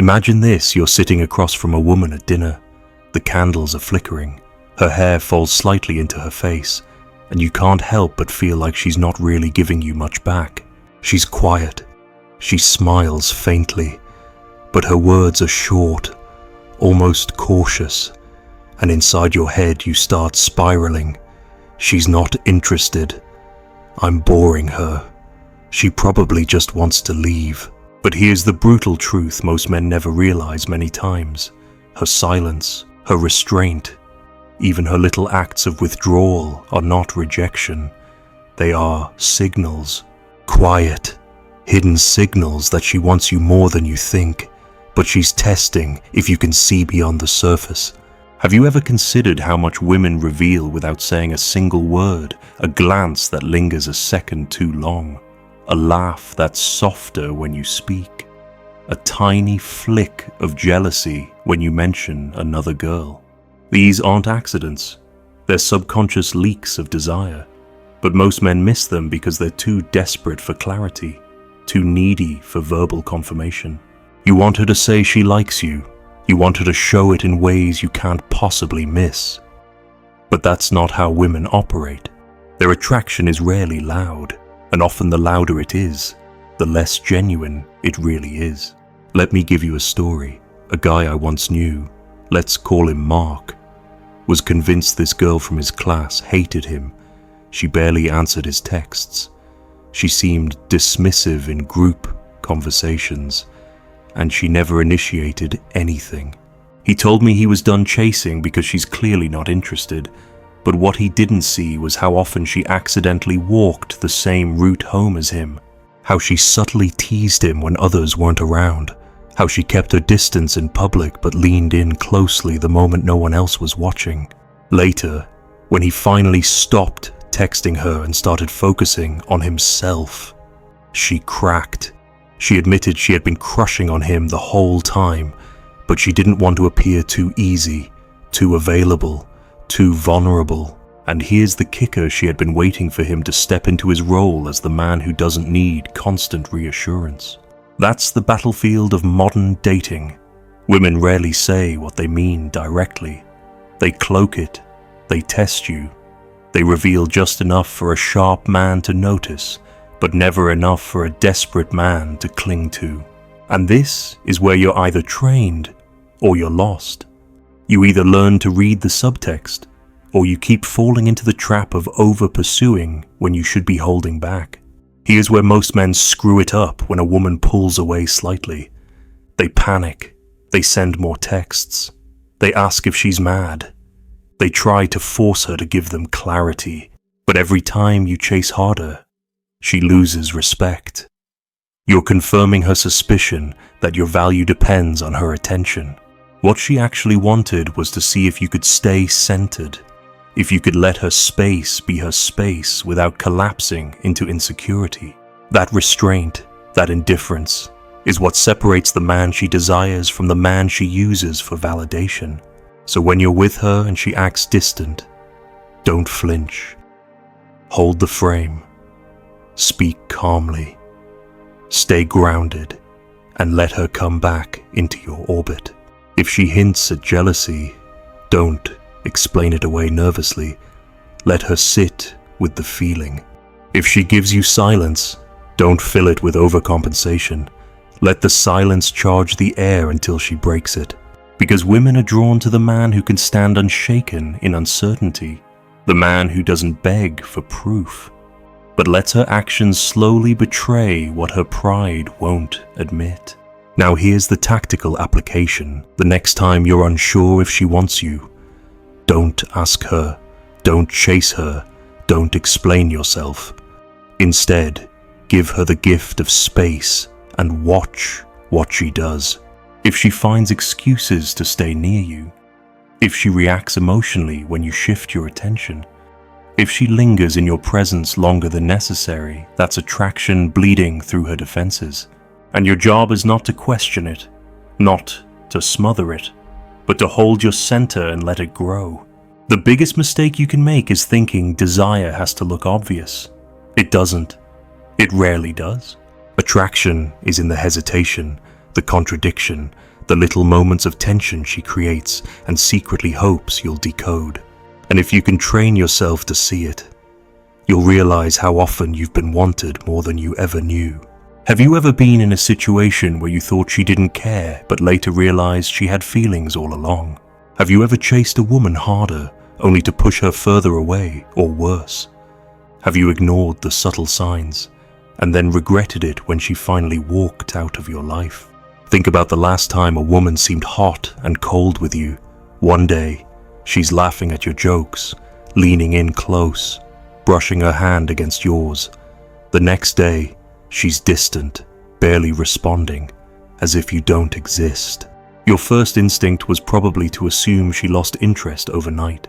Imagine this: you're sitting across from a woman at dinner. The candles are flickering. Her hair falls slightly into her face, and you can't help but feel like she's not really giving you much back. She's quiet. She smiles faintly, but her words are short, almost cautious, and inside your head you start spiraling. She's not interested. I'm boring her. She probably just wants to leave. But here's the brutal truth most men never realize many times. Her silence, her restraint, even her little acts of withdrawal are not rejection. They are signals. Quiet, hidden signals that she wants you more than you think, but she's testing if you can see beyond the surface. Have you ever considered how much women reveal without saying a single word? A glance that lingers a second too long, a laugh that's softer when you speak, a tiny flick of jealousy when you mention another girl. These aren't accidents. They're subconscious leaks of desire, but most men miss them because they're too desperate for clarity, too needy for verbal confirmation. You want her to say she likes you. You want her to show it in ways you can't possibly miss. But that's not how women operate. Their attraction is rarely loud, and often the louder it is, the less genuine it really is. Let me give you a story. A guy I once knew, let's call him Mark, was convinced this girl from his class hated him. She barely answered his texts. She seemed dismissive in group conversations, and she never initiated anything. He told me he was done chasing because she's clearly not interested, but what he didn't see was how often she accidentally walked the same route home as him, how she subtly teased him when others weren't around, how she kept her distance in public but leaned in closely the moment no one else was watching. Later, when he finally stopped texting her and started focusing on himself, she cracked. She admitted she had been crushing on him the whole time, but she didn't want to appear too easy, too available, too vulnerable. And here's the kicker: she had been waiting for him to step into his role as the man who doesn't need constant reassurance. That's the battlefield of modern dating. Women rarely say what they mean directly. They cloak it. They test you. They reveal just enough for a sharp man to notice, but never enough for a desperate man to cling to. And this is where you're either trained or you're lost. You either learn to read the subtext, or you keep falling into the trap of over-pursuing when you should be holding back. Here's where most men screw it up when a woman pulls away slightly. They panic. They send more texts. They ask if she's mad. They try to force her to give them clarity, but every time you chase harder, she loses respect. You're confirming her suspicion that your value depends on her attention. What she actually wanted was to see if you could stay centered, if you could let her space be her space without collapsing into insecurity. That restraint, that indifference, is what separates the man she desires from the man she uses for validation. So when you're with her and she acts distant, don't flinch. Hold the frame. Speak calmly. Stay grounded and let her come back into your orbit. If she hints at jealousy, don't explain it away nervously. Let her sit with the feeling. If she gives you silence, don't fill it with overcompensation. Let the silence charge the air until she breaks it. Because women are drawn to the man who can stand unshaken in uncertainty, the man who doesn't beg for proof, but lets her actions slowly betray what her pride won't admit. Now here's the tactical application. The next time you're unsure if she wants you, don't ask her, don't chase her, don't explain yourself. Instead, give her the gift of space and watch what she does. If she finds excuses to stay near you, if she reacts emotionally when you shift your attention, if she lingers in your presence longer than necessary, that's attraction bleeding through her defenses. And your job is not to question it, not to smother it, but to hold your center and let it grow. The biggest mistake you can make is thinking desire has to look obvious. It doesn't. It rarely does. Attraction is in the hesitation, the contradiction, the little moments of tension she creates and secretly hopes you'll decode. And if you can train yourself to see it, you'll realize how often you've been wanted more than you ever knew. Have you ever been in a situation where you thought she didn't care, but later realized she had feelings all along? Have you ever chased a woman harder, only to push her further away, or worse? Have you ignored the subtle signs, and then regretted it when she finally walked out of your life? Think about the last time a woman seemed hot and cold with you. One day, she's laughing at your jokes, leaning in close, brushing her hand against yours. The next day, she's distant, barely responding, as if you don't exist. Your first instinct was probably to assume she lost interest overnight.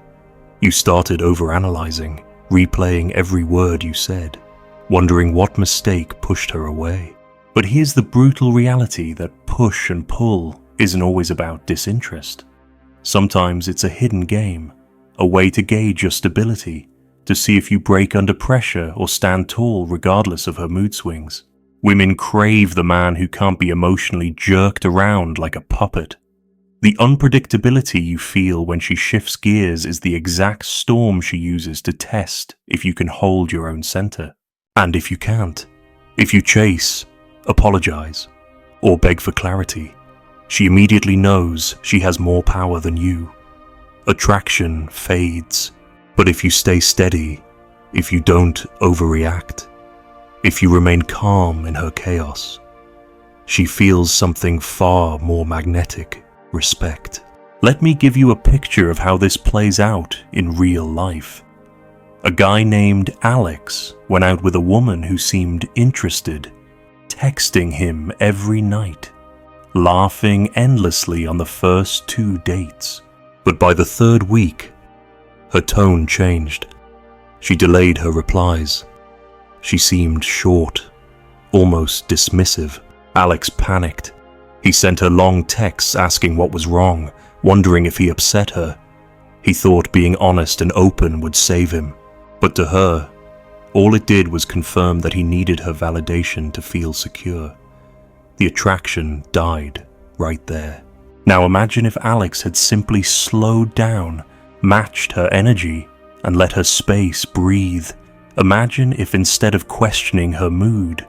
You started overanalyzing, replaying every word you said, wondering what mistake pushed her away. But here's the brutal reality that push and pull isn't always about disinterest. Sometimes it's a hidden game, a way to gauge your stability, to see if you break under pressure or stand tall regardless of her mood swings. Women crave the man who can't be emotionally jerked around like a puppet. The unpredictability you feel when she shifts gears is the exact storm she uses to test if you can hold your own center. And if you can't, if you chase, apologize, or beg for clarity, she immediately knows she has more power than you. Attraction fades, but if you stay steady, if you don't overreact, if you remain calm in her chaos, she feels something far more magnetic: respect. Let me give you a picture of how this plays out in real life. A guy named Alex went out with a woman who seemed interested, texting him every night, laughing endlessly on the first 2 dates. But by the 3rd week, her tone changed. She delayed her replies. She seemed short, almost dismissive. Alex panicked. He sent her long texts asking what was wrong, wondering if he upset her. He thought being honest and open would save him. But to her, all it did was confirm that he needed her validation to feel secure. The attraction died right there. Now imagine if Alex had simply slowed down, matched her energy, and let her space breathe. Imagine if instead of questioning her mood,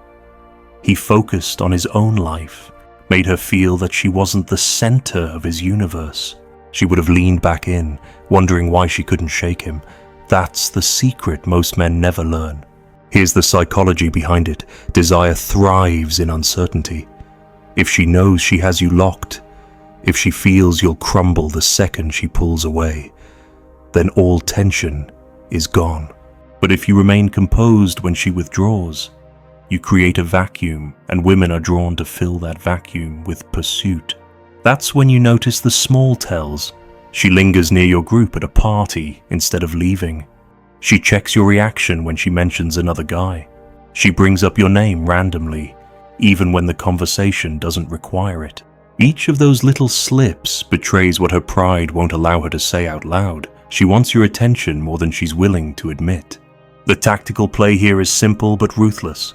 he focused on his own life, made her feel that she wasn't the center of his universe. She would have leaned back in, wondering why she couldn't shake him. That's the secret most men never learn. Here's the psychology behind it. Desire thrives in uncertainty. If she knows she has you locked, if she feels you'll crumble the second she pulls away, then all tension is gone. But if you remain composed when she withdraws, you create a vacuum, and women are drawn to fill that vacuum with pursuit. That's when you notice the small tells. She lingers near your group at a party instead of leaving. She checks your reaction when she mentions another guy. She brings up your name randomly, even when the conversation doesn't require it. Each of those little slips betrays what her pride won't allow her to say out loud. She wants your attention more than she's willing to admit. The tactical play here is simple but ruthless.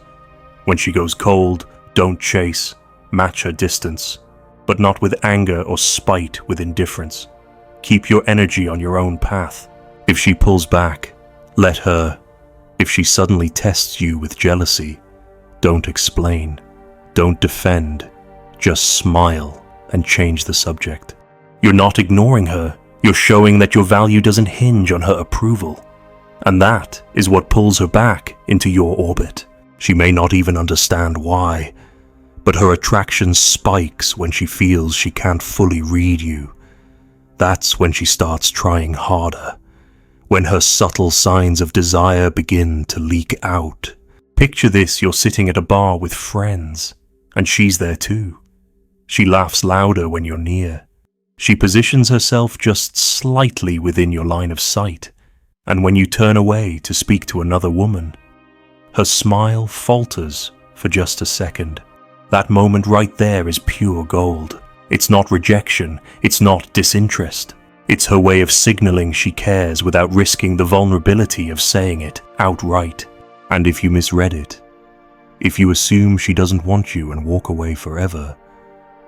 When she goes cold, don't chase, match her distance, but not with anger or spite, with indifference. Keep your energy on your own path. If she pulls back, let her. If she suddenly tests you with jealousy, don't explain, don't defend, just smile and change the subject. You're not ignoring her, you're showing that your value doesn't hinge on her approval. And that is what pulls her back into your orbit. She may not even understand why, but her attraction spikes when she feels she can't fully read you. That's when she starts trying harder, when her subtle signs of desire begin to leak out. Picture this: you're sitting at a bar with friends, and she's there too. She laughs louder when you're near. She positions herself just slightly within your line of sight, and when you turn away to speak to another woman, her smile falters for just a second. That moment right there is pure gold. It's not rejection, it's not disinterest. It's her way of signaling she cares without risking the vulnerability of saying it outright. And if you misread it, if you assume she doesn't want you and walk away forever,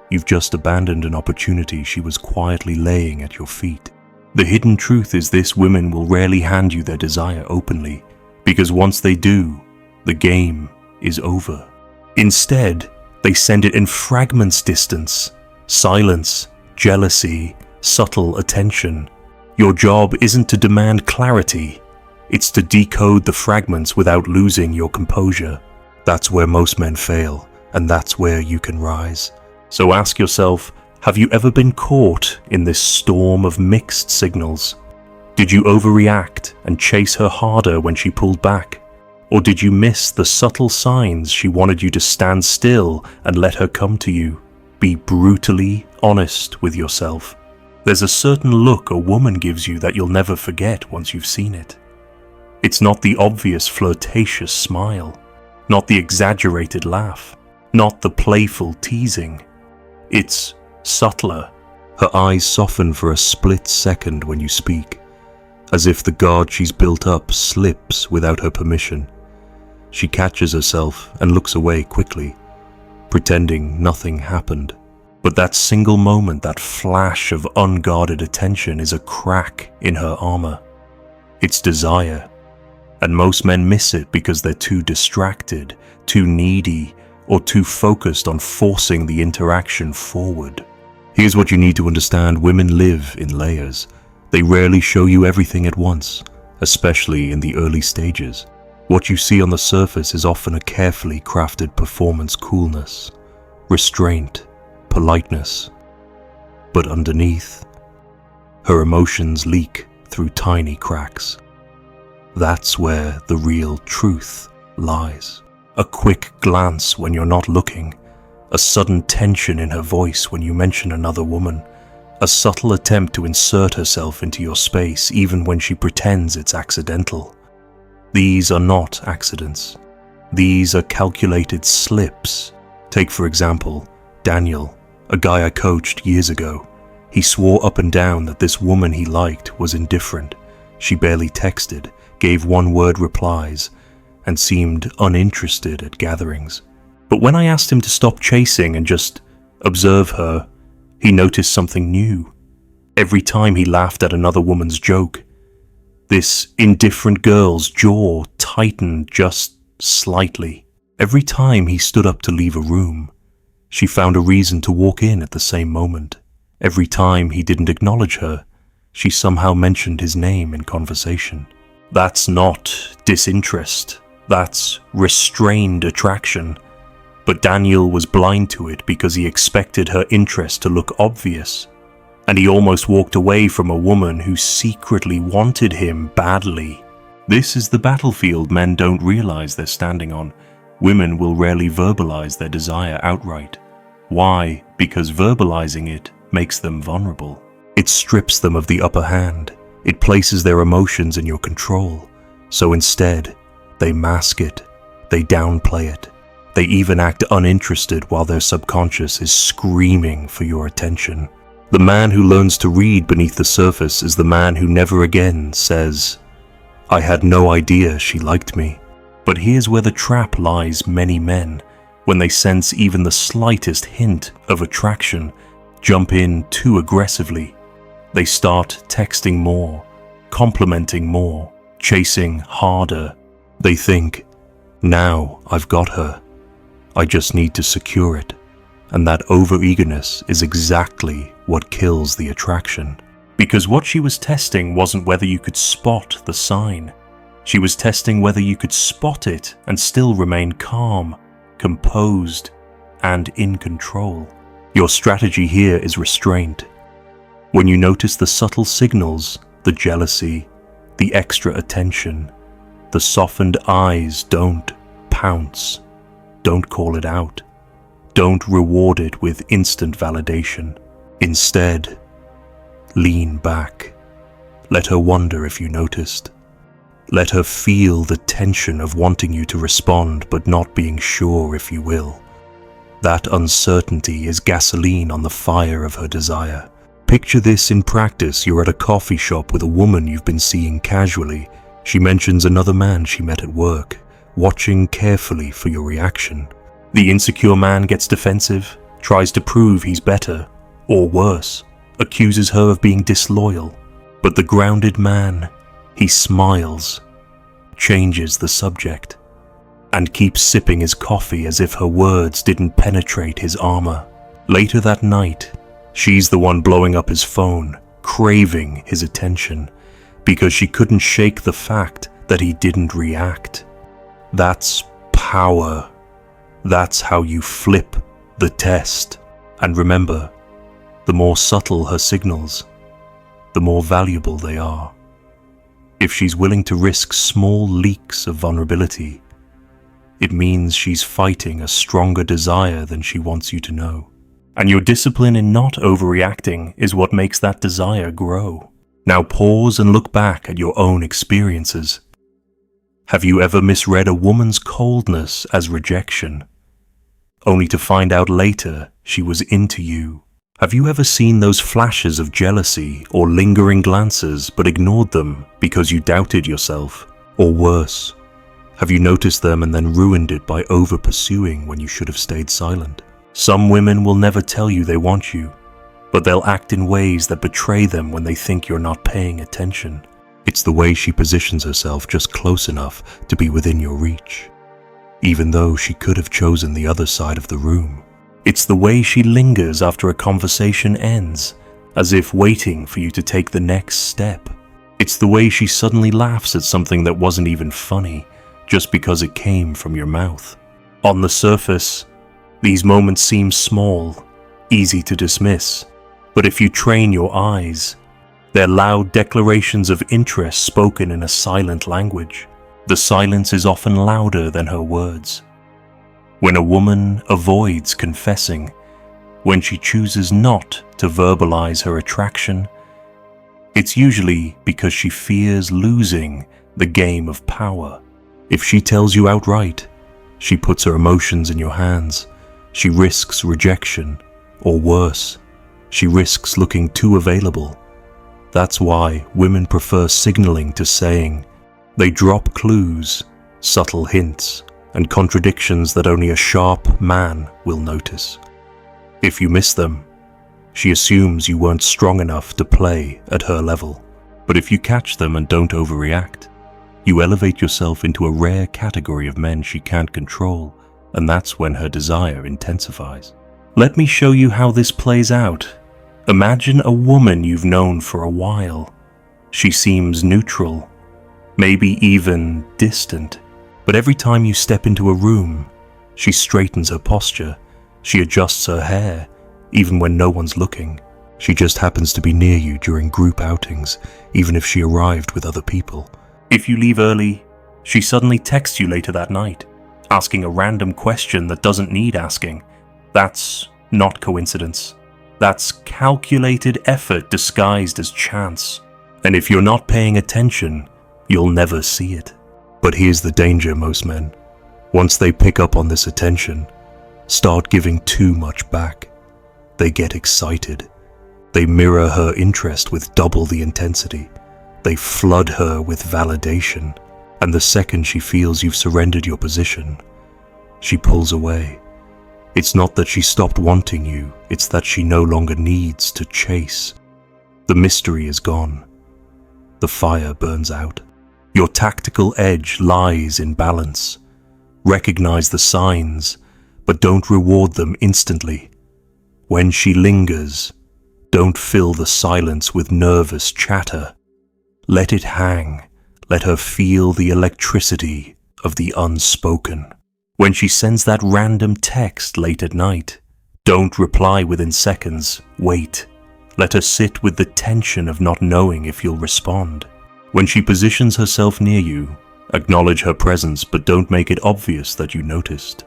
You've just abandoned an opportunity she was quietly laying at your feet. The hidden truth is this: women will rarely hand you their desire openly, because once they do, the game is over. Instead, they send it in fragments: distance, silence, jealousy, subtle attention. Your job isn't to demand clarity, it's to decode the fragments without losing your composure. That's where most men fail, and that's where you can rise. So ask yourself, have you ever been caught in this storm of mixed signals? Did you overreact and chase her harder when she pulled back? Or did you miss the subtle signs she wanted you to stand still and let her come to you? Be brutally honest with yourself. There's a certain look a woman gives you that you'll never forget once you've seen it. It's not the obvious flirtatious smile, not the exaggerated laugh, not the playful teasing. It's subtler. Her eyes soften for a split second when you speak, as if the guard she's built up slips without her permission. She catches herself and looks away quickly, pretending nothing happened. But that single moment, that flash of unguarded attention, is a crack in her armor. It's desire. And most men miss it because they're too distracted, too needy, or too focused on forcing the interaction forward. Here's what you need to understand: women live in layers. They rarely show you everything at once, especially in the early stages. What you see on the surface is often a carefully crafted performance: coolness, restraint, politeness. But underneath, her emotions leak through tiny cracks. That's where the real truth lies. A quick glance when you're not looking, a sudden tension in her voice when you mention another woman, a subtle attempt to insert herself into your space even when she pretends it's accidental. These are not accidents. These are calculated slips. Take, for example, Daniel, a guy I coached years ago. He swore up and down that this woman he liked was indifferent. She barely texted, gave one-word replies, and seemed uninterested at gatherings. But when I asked him to stop chasing and just observe her, he noticed something new. Every time he laughed at another woman's joke, this indifferent girl's jaw tightened just slightly. Every time he stood up to leave a room, she found a reason to walk in at the same moment. Every time he didn't acknowledge her, she somehow mentioned his name in conversation. That's not disinterest. That's restrained attraction. But Daniel was blind to it because he expected her interest to look obvious. And he almost walked away from a woman who secretly wanted him badly. This is the battlefield men don't realize they're standing on. Women will rarely verbalize their desire outright. Why? Because verbalizing it makes them vulnerable. It strips them of the upper hand. It places their emotions in your control. So instead, they mask it. They downplay it. They even act uninterested while their subconscious is screaming for your attention. The man who learns to read beneath the surface is the man who never again says, "I had no idea she liked me." But here's where the trap lies. Many men, when they sense even the slightest hint of attraction, jump in too aggressively. They start texting more, complimenting more, chasing harder. They think, now I've got her. I just need to secure it. And that overeagerness is exactly what kills the attraction. Because what she was testing wasn't whether you could spot the sign. She was testing whether you could spot it and still remain calm, composed, and in control. Your strategy here is restraint. When you notice the subtle signals, the jealousy, the extra attention, the softened eyes, don't pounce. Don't call it out. Don't reward it with instant validation. Instead, lean back. Let her wonder if you noticed. Let her feel the tension of wanting you to respond but not being sure if you will. That uncertainty is gasoline on the fire of her desire. Picture this in practice. You're at a coffee shop with a woman you've been seeing casually. She mentions another man she met at work, watching carefully for your reaction. The insecure man gets defensive, tries to prove he's better, or worse, accuses her of being disloyal. But the grounded man, he smiles, changes the subject, and keeps sipping his coffee as if her words didn't penetrate his armor. Later that night, she's the one blowing up his phone, craving his attention, because she couldn't shake the fact that he didn't react. That's power. That's how you flip the test. And remember, the more subtle her signals, the more valuable they are. If she's willing to risk small leaks of vulnerability, it means she's fighting a stronger desire than she wants you to know. And your discipline in not overreacting is what makes that desire grow. Now pause and look back at your own experiences. Have you ever misread a woman's coldness as rejection, only to find out later she was into you? Have you ever seen those flashes of jealousy or lingering glances but ignored them because you doubted yourself? Or worse, have you noticed them and then ruined it by over-pursuing when you should have stayed silent? Some women will never tell you they want you, but they'll act in ways that betray them when they think you're not paying attention. It's the way she positions herself just close enough to be within your reach, even though she could have chosen the other side of the room. It's the way she lingers after a conversation ends, as if waiting for you to take the next step. It's the way she suddenly laughs at something that wasn't even funny, just because it came from your mouth. On the surface, these moments seem small, easy to dismiss, but if you train your eyes, they're loud declarations of interest spoken in a silent language. The silence is often louder than her words. When a woman avoids confessing, when she chooses not to verbalize her attraction, it's usually because she fears losing the game of power. If she tells you outright, she puts her emotions in your hands. She risks rejection, or worse, she risks looking too available. That's why women prefer signaling to saying. They drop clues, subtle hints, and contradictions that only a sharp man will notice. If you miss them, she assumes you weren't strong enough to play at her level. But if you catch them and don't overreact, you elevate yourself into a rare category of men she can't control, and that's when her desire intensifies. Let me show you how this plays out. Imagine a woman you've known for a while. She seems neutral, maybe even distant. But every time you step into a room, she straightens her posture, she adjusts her hair, even when no one's looking. She just happens to be near you during group outings, even if she arrived with other people. If you leave early, she suddenly texts you later that night, asking a random question that doesn't need asking. That's not coincidence. That's calculated effort disguised as chance. And if you're not paying attention, you'll never see it. But here's the danger, most men. Once they pick up on this attention, start giving too much back. They get excited. They mirror her interest with double the intensity. They flood her with validation. And the second she feels you've surrendered your position, she pulls away. It's not that she stopped wanting you, it's that she no longer needs to chase. The mystery is gone. The fire burns out. Your tactical edge lies in balance. Recognize the signs, but don't reward them instantly. When she lingers, don't fill the silence with nervous chatter. Let it hang. Let her feel the electricity of the unspoken. When she sends that random text late at night, don't reply within seconds. Wait. Let her sit with the tension of not knowing if you'll respond. When she positions herself near you, acknowledge her presence but don't make it obvious that you noticed.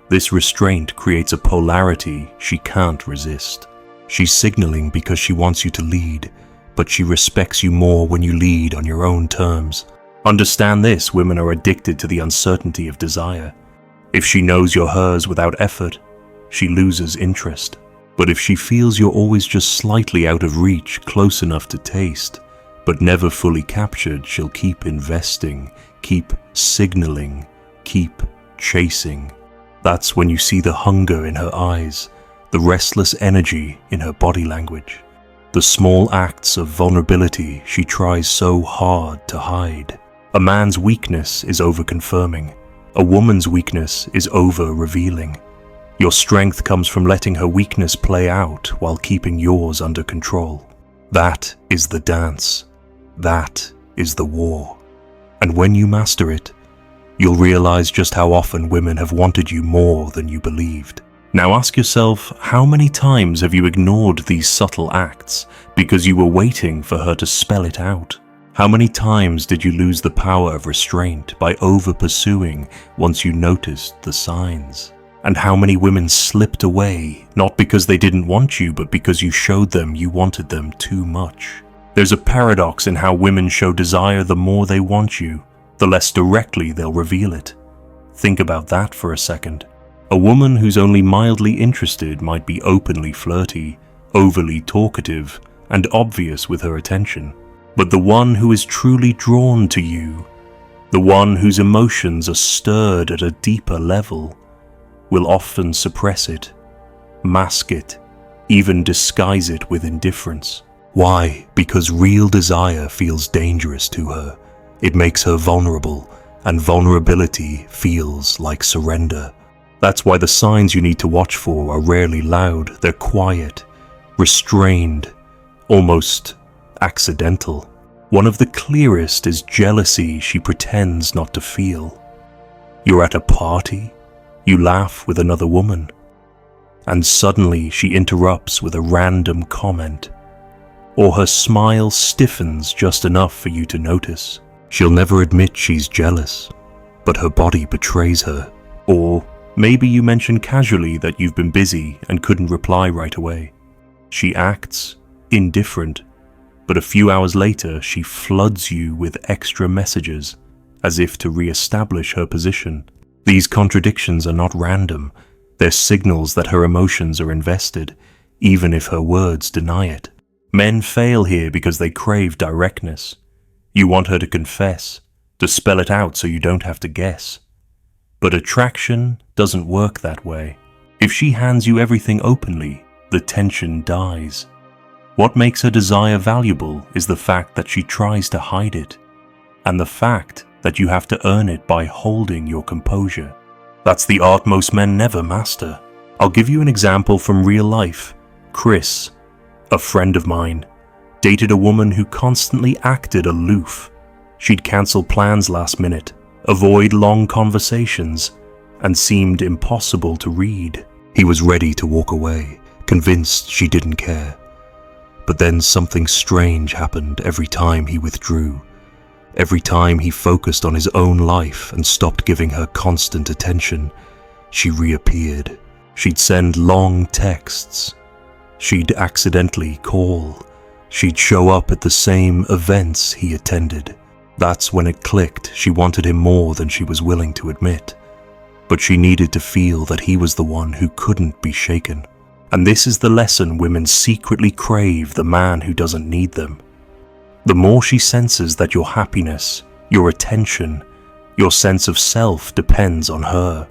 This restraint creates a polarity she can't resist. She's signaling because she wants you to lead, but she respects you more when you lead on your own terms. Understand this, women are addicted to the uncertainty of desire. If she knows you're hers without effort, she loses interest. But if she feels you're always just slightly out of reach, close enough to taste, but never fully captured, she'll keep investing, keep signaling, keep chasing. That's when you see the hunger in her eyes, the restless energy in her body language, the small acts of vulnerability she tries so hard to hide. A man's weakness is over-confirming. A woman's weakness is over-revealing. Your strength comes from letting her weakness play out while keeping yours under control. That is the dance. That is the war. And when you master it, you'll realize just how often women have wanted you more than you believed. Now ask yourself, how many times have you ignored these subtle acts because you were waiting for her to spell it out? How many times did you lose the power of restraint by over-pursuing once you noticed the signs? And how many women slipped away, not because they didn't want you, but because you showed them you wanted them too much? There's a paradox in how women show desire. The more they want you, the less directly they'll reveal it. Think about that for a second. A woman who's only mildly interested might be openly flirty, overly talkative, and obvious with her attention. But the one who is truly drawn to you, the one whose emotions are stirred at a deeper level, will often suppress it, mask it, even disguise it with indifference. Why? Because real desire feels dangerous to her. It makes her vulnerable, and vulnerability feels like surrender. That's why the signs you need to watch for are rarely loud. They're quiet, restrained, almost accidental. One of the clearest is jealousy she pretends not to feel. You're at a party, you laugh with another woman, and suddenly she interrupts with a random comment, or her smile stiffens just enough for you to notice. She'll never admit she's jealous, but her body betrays her. Or maybe you mention casually that you've been busy and couldn't reply right away. She acts indifferent, but a few hours later she floods you with extra messages, as if to re-establish her position. These contradictions are not random. They're signals that her emotions are invested, even if her words deny it. Men fail here because they crave directness. You want her to confess, to spell it out so you don't have to guess. But attraction doesn't work that way. If she hands you everything openly, the tension dies. What makes her desire valuable is the fact that she tries to hide it, and the fact that you have to earn it by holding your composure. That's the art most men never master. I'll give you an example from real life. Chris, a friend of mine, dated a woman who constantly acted aloof. She'd cancel plans last minute, avoid long conversations, and seemed impossible to read. He was ready to walk away, convinced she didn't care. But then something strange happened every time he withdrew. Every time he focused on his own life and stopped giving her constant attention, she reappeared. She'd send long texts. She'd accidentally call. She'd show up at the same events he attended. That's when it clicked. She wanted him more than she was willing to admit. But she needed to feel that he was the one who couldn't be shaken. And this is the lesson women secretly crave: the man who doesn't need them. The more she senses that your happiness, your attention, your sense of self depends on her,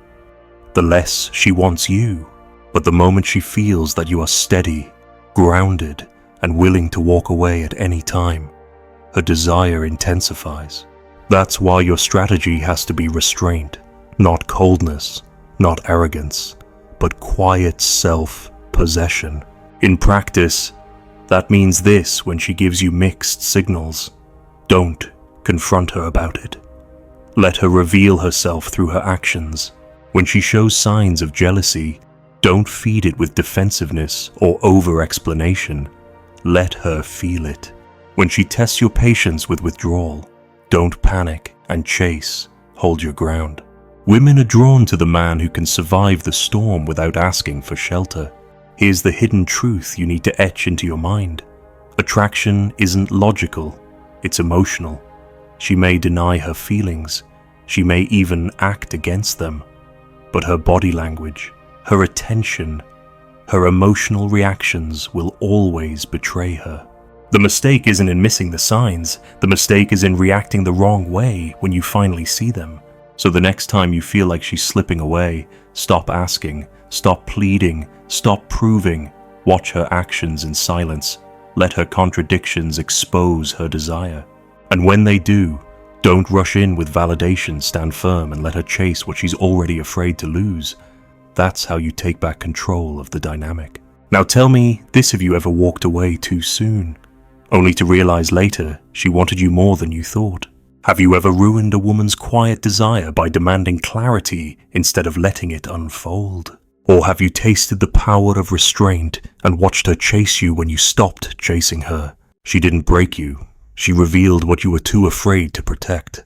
the less she wants you. But the moment she feels that you are steady, grounded, and willing to walk away at any time, her desire intensifies. That's why your strategy has to be restraint, not coldness, not arrogance, but quiet self-possession. In practice, that means this: when she gives you mixed signals, don't confront her about it. Let her reveal herself through her actions. When she shows signs of jealousy, don't feed it with defensiveness or over-explanation. Let her feel it. When she tests your patience with withdrawal, don't panic and chase. Hold your ground. Women are drawn to the man who can survive the storm without asking for shelter. Here's the hidden truth you need to etch into your mind. Attraction isn't logical, it's emotional. She may deny her feelings, she may even act against them, but her body language, her attention, her emotional reactions will always betray her. The mistake isn't in missing the signs, the mistake is in reacting the wrong way when you finally see them. So the next time you feel like she's slipping away, stop asking, Stop pleading, stop proving. Watch her actions in silence. Let her contradictions expose her desire. And when they do, don't rush in with validation, stand firm and let her chase what she's already afraid to lose. That's how you take back control of the dynamic. Now tell me this, have you ever walked away too soon, only to realize later she wanted you more than you thought? Have you ever ruined a woman's quiet desire by demanding clarity instead of letting it unfold? Or have you tasted the power of restraint and watched her chase you when you stopped chasing her? She didn't break you. She revealed what you were too afraid to protect.